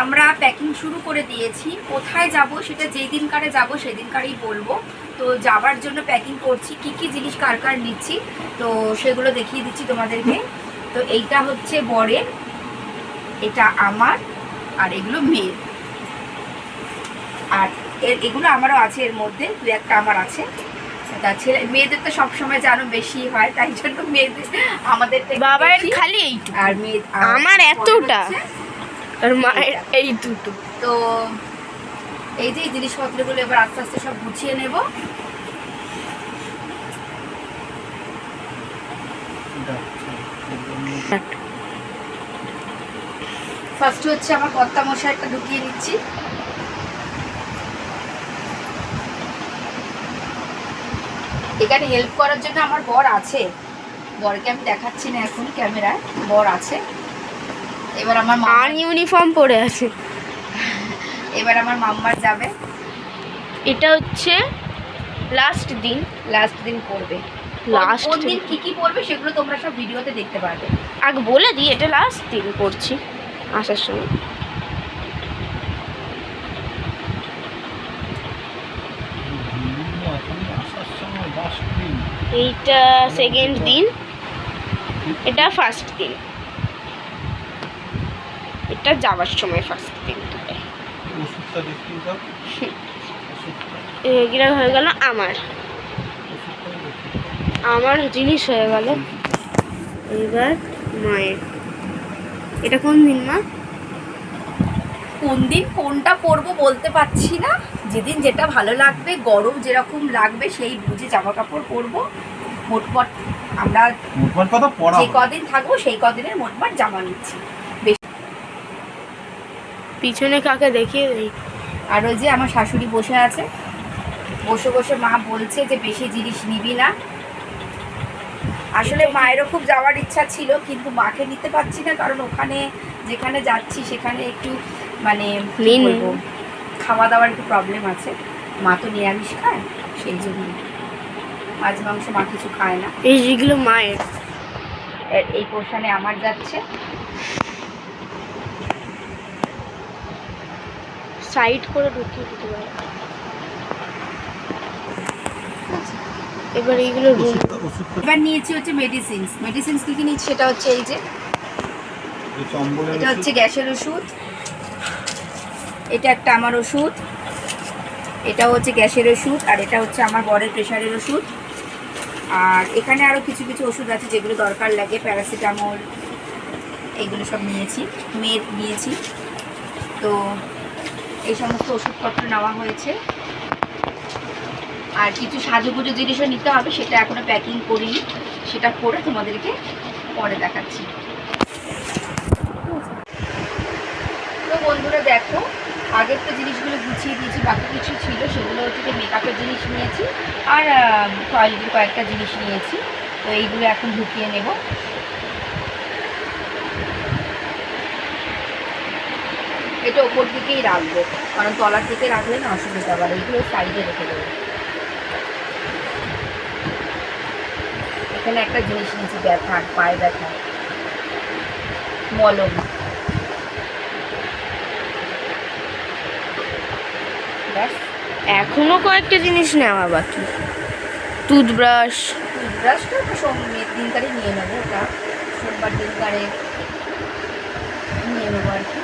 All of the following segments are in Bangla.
আমরা প্যাকিং শুরু করে দিয়েছি। কোথায় যাব সেটা যেই দিনকারে যাব সেই দিনকারেই বলবো। তো যাবার জন্য প্যাকিং করছি, কি কি জিনিস কার কার নিচ্ছি তো সেগুলো দেখিয়ে দিচ্ছি তোমাদেরকে। তো এইটা হচ্ছে বরের, এটা আমার, আর এগুলো মেয়ের। আর এগুলো আমারও আছে, এর মধ্যে দু একটা আমার আছে। তা ছেলে মেয়েদের তো সবসময় জানো বেশি হয়, তাই জন্য মেয়েদের আমাদের বাবার খালি এইটুকু, আর মেয়ে আমার এতটা, আর মায়ের এই দুটো। তো এই যে জিনিসপত্রগুলো এবার আস্তে আস্তে সব গুছিয়ে নেব। ফার্স্ট হচ্ছে আমার কর্তা মশাইটা ঢুকিয়ে নিচ্ছি। এখানে হেল্প করার জন্য আমার বর আছে, বরকে আমি দেখাচ্ছি না এখন ক্যামেরায়, বর আছে। এবার আমার মা ইউনিফর্ম পরে আছে। এবার আমার মাম্মার যাবে। এটা হচ্ছে লাস্ট দিন পড়বে। লাস্ট কোন দিন কি কি পড়বে সেগুলো তোমরা সব ভিডিওতে দেখতে পারবে। আগে বলে দিই, এটা লাস্ট দিন করছি আসার সময়। এইটা সেকেন্ড দিন, এটা ফার্স্ট দিন, এটা যাওয়ার সময় ফার্স্ট দিন। এগুলো হয়ে গেল আমার জিনিস হয়ে গেল। এবার মায়ের, এটা কোন দিন মা? কোন দিন কোনটা পরবো বলতে পারছি না, যেদিন যেটা ভালো লাগবে, গরম যেরকম লাগবে সেই বুঝে জামা কাপড় পরবো। মোটমাট আমরা যে কদিন থাকবো সেই কদিনের মোটমাট জামা নিচ্ছি। পিছনে কাকে দেখিয়ে দেই। আর ওই যে আমার শাশুড়ি বসে আছে, বসে বসে মা বলছে যে বেশি জিনিস নিবি না। আসলে মায়েরও খুব যাওয়ার ইচ্ছা ছিল, কিন্তু মাকে নিতে পারছি না, কারণ ওখানে যেখানে যাচ্ছি সেখানে একটু মানে খাওয়া দাওয়ার একটু প্রবলেম আছে। মা তো নিরামিষ খায়, সেই জন্য মাছ মাংস মা কিছু খায় না। এই যেগুলো মায়ের, এই পোর্শনে আমার যাচ্ছে। সাইড করে ঢুকিয়ে দিতে পারে। এবার এইগুলো এবার নিয়েছি হচ্ছে মেডিসিনস কি কি নিচ্ছি সেটা হচ্ছে এই যে, এটা হচ্ছে গ্যাসের ওষুধ, এটা একটা আমার ওষুধ, এটা হচ্ছে গ্যাসের ওষুধ, আর এটা হচ্ছে আমার বরের প্রেশারের ওষুধ। আর এখানে আরও কিছু কিছু ওষুধ আছে যেগুলো দরকার লাগে, প্যারাসিটামল, এইগুলো সব নিয়েছি, মেয়ের নিয়েছি। তো এই সমস্ত ওষুধপত্র নেওয়া হয়েছে। আর কিছু সাজুগুজু জিনিসও নিতে হবে, সেটা এখনও প্যাকিং করিনি, সেটা করে তোমাদেরকে পরে দেখাচ্ছি। তো বন্ধুরা দেখো, আগের তো জিনিসগুলো গুছিয়ে দিয়েছি, বাকি কিছু ছিল সেগুলো হচ্ছে যে মেকআপের জিনিস নিয়েছি, আর টয়লেটের কয়েকটা জিনিস নিয়েছি। তো এইগুলো এখন ঢুকিয়ে নেব। এটা ওপর দিকেই রাখবো, কারণ তলার দিকে রাখলে না অসুবিধা পারে, এইগুলো সাইডে রেখে দেবো। এখানে একটা জিনিস নিয়েছি, ব্যথা, পায়ে ব্যথা, মলম। এখনো কয়েকটা জিনিস নেওয়া বাকি। টুথব্রাশটা তো দিনকারে নিয়ে নেবো, ওটা সোমবার দিনকারে নিয়ে নেবো আর কি।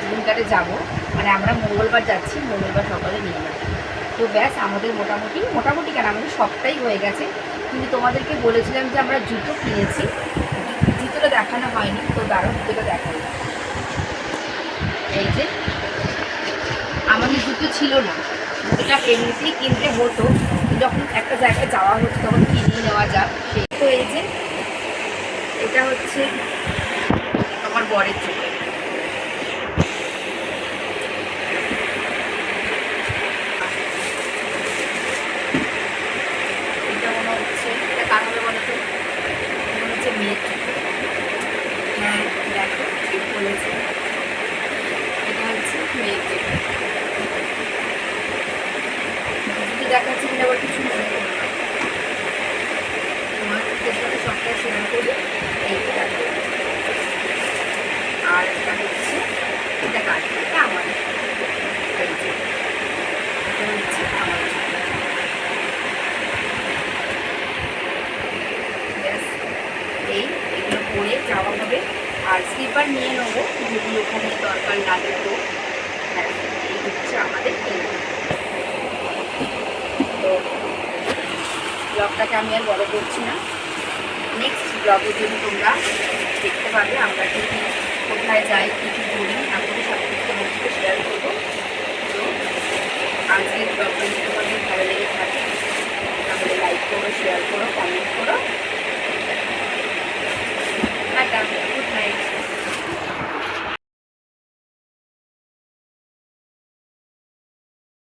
দিনকারে যাবো, মানে আমরা মঙ্গলবার যাচ্ছি, মঙ্গলবার সকালে নিয়ে নেবো। তো ব্যাস, আমাদের মোটামুটি কেন আমাদের সবটাই হয়ে গেছে। কিন্তু তোমাদেরকে বলেছিলাম যে আমরা জুতো কিনেছি, জুতোটা দেখানো হয়নি, তো দাঁড়াও জুতোটা দেখাই। এই যে আমাদের জুতো ছিল না, জুতোটা এমনিতেই কিনতে হতো, যখন একটা জায়গায় যাওয়া হচ্ছে তখন কিনে নেওয়া যাক সেই। তো এই যে এটা হচ্ছে আমার বরের জুতো। এটা মনে হচ্ছে, এটা কার হবে বলো তো? মনে হচ্ছে মেয়ের জুতো। হ্যাঁ দেখো, ঠিক বলেছে, এটা হচ্ছে মেয়ের জুতো। দেখাচ্ছি কিনা আবার কিছু মনে করবো, তোমার সাথে সবটা শেয়ার করি। এইটা আর এটা হচ্ছে, এটা কাজ পরে যাওয়া হবে। আর স্লিপার নিয়ে নেবো যদি ওখানে দরকার লাগে তো। হ্যাঁ, এই হচ্ছে আমাদের প্ল্যান। তো ব্লগটাকে আমি আর বড় করছি না, নেক্সট ব্লগের জন্য তোমরা দেখতে পাবে আমরা কি কোথায় যাই, কী কী করি, আমি সব কিছু তোমার সাথে শেয়ার করবো। তো আজকের ব্লগটা যদি তোমাদের ভালো লেগে থাকে তাহলে লাইক করো, শেয়ার করো,